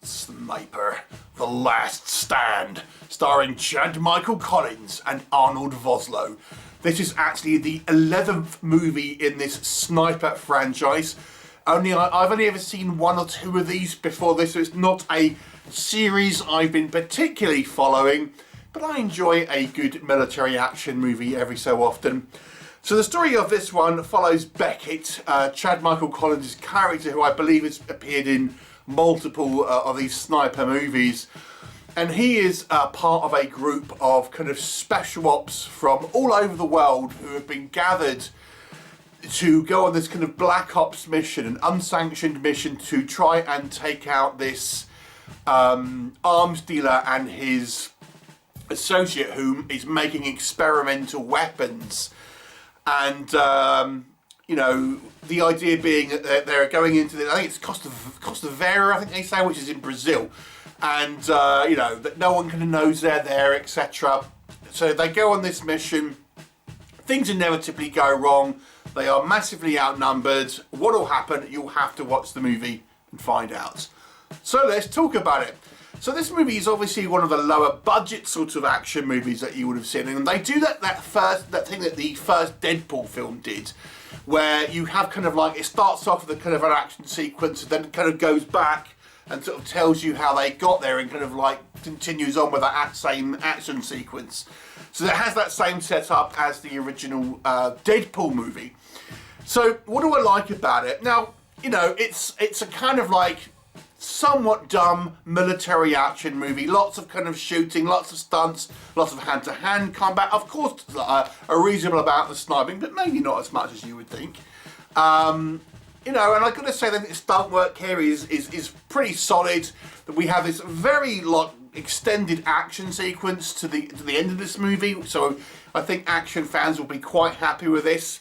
Sniper: The Last Stand, starring Chad Michael Collins and Arnold Vosloo. This is actually the 11th movie in this Sniper franchise. I've only ever seen one or two of these before this, so it's not a series I've been particularly following, but I enjoy a good military action movie every so often. So the story of this one follows Beckett, Chad Michael Collins' character, who I believe has appeared in multiple of these sniper movies. And he is part of a group of kind of special ops from all over the world who have been gathered to go on this kind of black ops mission, an unsanctioned mission to try and take out this arms dealer and his associate who is making experimental weapons. And, you know, the idea being that they're going into I think it's Costa Verde, I think they say, which is in Brazil. And, you know, that no one kind of knows they're there, etc. So they go on this mission. Things inevitably go wrong. They are massively outnumbered. What will happen? You'll have to watch the movie and find out. So let's talk about it. So this movie is obviously one of the lower budget sort of action movies that you would have seen. And they do that thing that the first Deadpool film did, where you have kind of like, it starts off with a kind of an action sequence and then it kind of goes back and sort of tells you how they got there and kind of like continues on with that same action sequence. So it has that same setup as the original Deadpool movie. So what do I like about it? Now, you know, it's a kind of like somewhat dumb military action movie. Lots of kind of shooting, lots of stunts, lots of hand-to-hand combat. Of course, a reasonable amount of sniping, but maybe not as much as you would think. You know, and I've got to say that the stunt work here is pretty solid. That we have this very extended action sequence to the end of this movie, so I think action fans will be quite happy with this.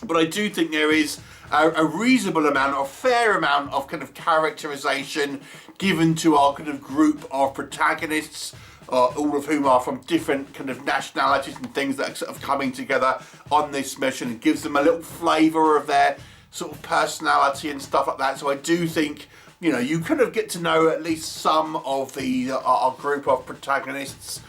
But I do think there is a reasonable amount, or fair amount of kind of characterization given to our kind of group of protagonists, all of whom are from different kind of nationalities and things that are sort of coming together on this mission. It gives them a little flavour of their sort of personality and stuff like that. So I do think, you know, you kind of get to know at least some of the our group of protagonists.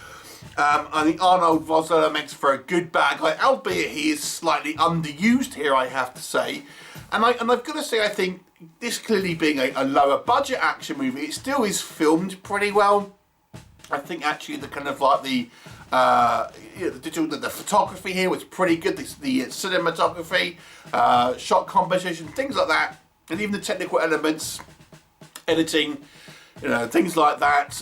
I think Arnold Vosloo makes for a good bad guy, albeit he is slightly underused here, I have to say. And I've got to say, I think this clearly being a lower budget action movie, it still is filmed pretty well. I think actually the kind of like the photography here was pretty good. The cinematography, shot composition, things like that, and even the technical elements, editing, you know, things like that.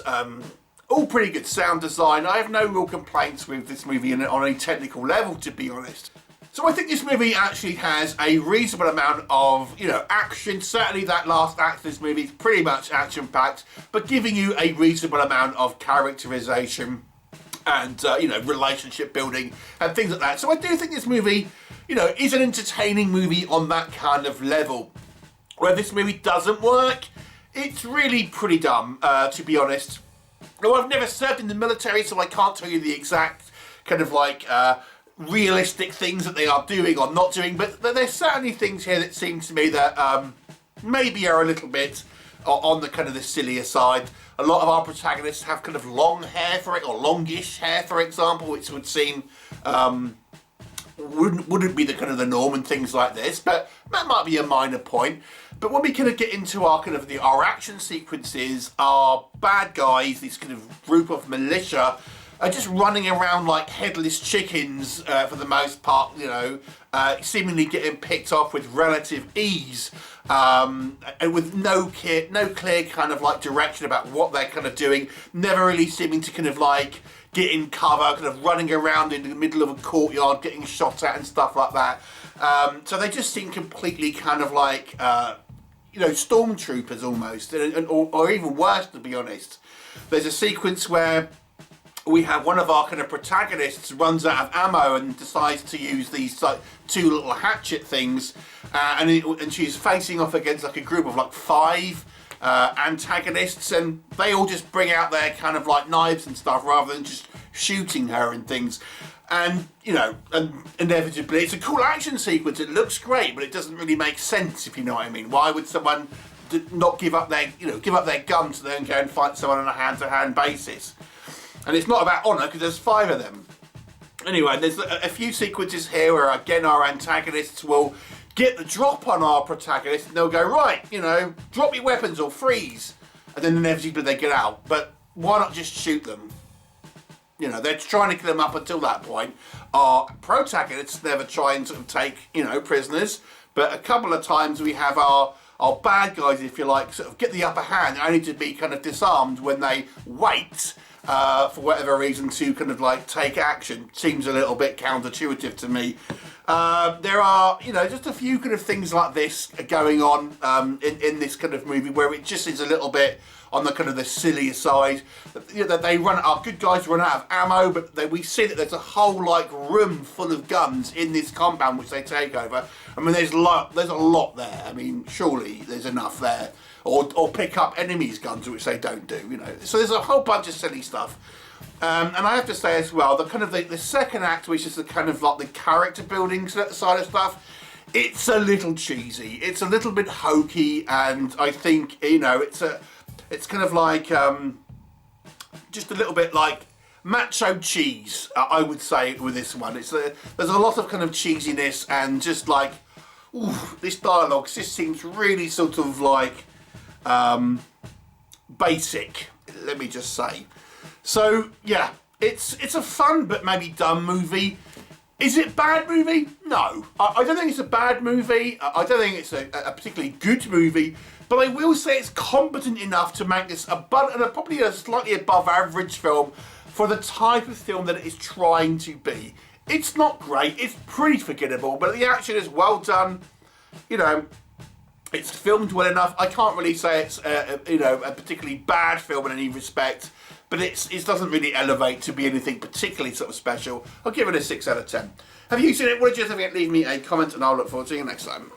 All pretty good. Sound design. I have no real complaints with this movie on a technical level, to be honest. So I think this movie actually has a reasonable amount of, you know, action. Certainly that last act of this movie is pretty much action-packed, but giving you a reasonable amount of characterization and, you know, relationship building and things like that. So I do think this movie, you know, is an entertaining movie on that kind of level. Where this movie doesn't work, it's really pretty dumb, to be honest. Now, I've never served in the military, so I can't tell you the exact kind of like realistic things that they are doing or not doing, but there's certainly things here that seem to me that maybe are a little bit on the kind of the sillier side. A lot of our protagonists have kind of long hair for it, or longish hair, for example, which would seem wouldn't be the kind of the norm and things like this, but that might be a minor point. But when we kind of get into our kind of our action sequences, our bad guys, this kind of group of militia, are just running around like headless chickens for the most part, you know, seemingly getting picked off with relative ease, and with no clear kind of like direction about what they're kind of doing, never really seeming to kind of like get in cover, kind of running around in the middle of a courtyard, getting shot at and stuff like that. So they just seem completely kind of like, you know, stormtroopers almost, or even worse, to be honest. There's a sequence where we have one of our kind of protagonists runs out of ammo and decides to use these like 2 little hatchet things, and she's facing off against like a group of like 5 antagonists, and they all just bring out their kind of like knives and stuff rather than just shooting her and things. And you know, and inevitably it's a cool action sequence. It looks great, but it doesn't really make sense, if you know what I mean. Why would someone not give up their gun to then go and fight someone on a hand-to-hand basis? And it's not about honour because there's 5 of them. Anyway, there's a few sequences here where again our antagonists will get the drop on our protagonist and they'll go, right, you know, drop your weapons or freeze, and then inevitably they get out. But why not just shoot them? You know, they're trying to kill them up until that point. Our protagonists never try and sort of take, you know, prisoners, but a couple of times we have our bad guys, if you like, sort of get the upper hand, only to be kind of disarmed when they wait for whatever reason to kind of like take action. Seems a little bit counterintuitive to me. There are, you know, just a few kind of things like this going on in this kind of movie where it just is a little bit on the kind of the sillier side. You know, that they our good guys run out of ammo, but we see that there's a whole like room full of guns in this compound which they take over. I mean, there's a lot there. I mean, surely there's enough there. Or pick up enemies' guns, which they don't do, you know. So there's a whole bunch of silly stuff. And I have to say as well, the second act, which is the kind of like the character building side of stuff, it's a little cheesy. It's a little bit hokey, and I think, you know, it's kind of like just a little bit like macho cheese, I would say, with this one. There's a lot of kind of cheesiness, and just like, ooh, this dialogue just seems really sort of like basic, let me just say. So yeah, it's a fun but maybe dumb movie. Is it a bad movie? No, I don't think it's a bad movie. I don't think it's a particularly good movie, but I will say it's competent enough to make this probably a slightly above average film for the type of film that it is trying to be. It's not great, it's pretty forgettable, but the action is well done. You know, it's filmed well enough. I can't really say it's you know, a particularly bad film in any respect, but it doesn't really elevate to be anything particularly sort of special. I'll give it a 6 out of 10. Have you seen it? What did you think? Leave me a comment and I'll look forward to seeing you next time.